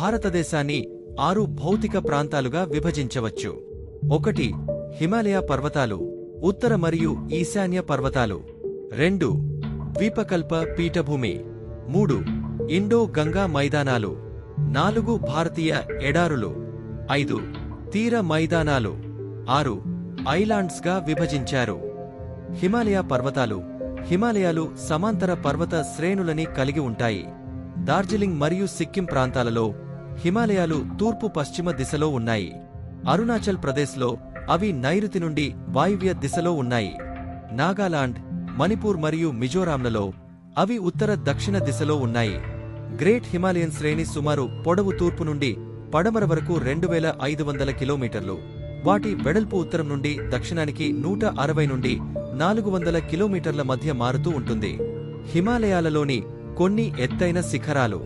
భారతదేశాన్ని 6 భౌతిక ప్రాంతాలుగా విభజించవచ్చు. 1. హిమాలయ పర్వతాలు, ఉత్తర మరియు ఈశాన్య పర్వతాలు. 2. ద్వీపకల్ప పీఠభూమి. 3. ఇండో-గంగా మైదానాలు. 4. భారతీయ ఎడారులు. 5. తీర మైదానాలు. 6. ఐలాండ్స్గా విభజించారు. హిమాలయ పర్వతాలు. హిమాలయాలు సమాంతర పర్వత శ్రేణులని కలిగి ఉంటాయి. డార్జిలింగ్ మరియు సిక్కిం ప్రాంతాలలో హిమాలయాలు తూర్పు పశ్చిమ దిశలో ఉన్నాయి. అరుణాచల్ ప్రదేశ్లో అవి నైరుతి నుండి వాయువ్య దిశలో ఉన్నాయి. నాగాలాండ్, మణిపూర్ మరియు మిజోరాంలలో అవి ఉత్తర దక్షిణ దిశలో ఉన్నాయి. గ్రేట్ హిమాలయన్ శ్రేణి సుమారు పొడవు తూర్పు నుండి పడమర వరకు 2500 కిలోమీటర్లు. వాటి వెడల్పు ఉత్తరం నుండి దక్షిణానికి 160 నుండి 400 కిలోమీటర్ల మధ్య మారుతూ ఉంటుంది. హిమాలయాలలోని కొన్ని ఎత్తైన శిఖరాలు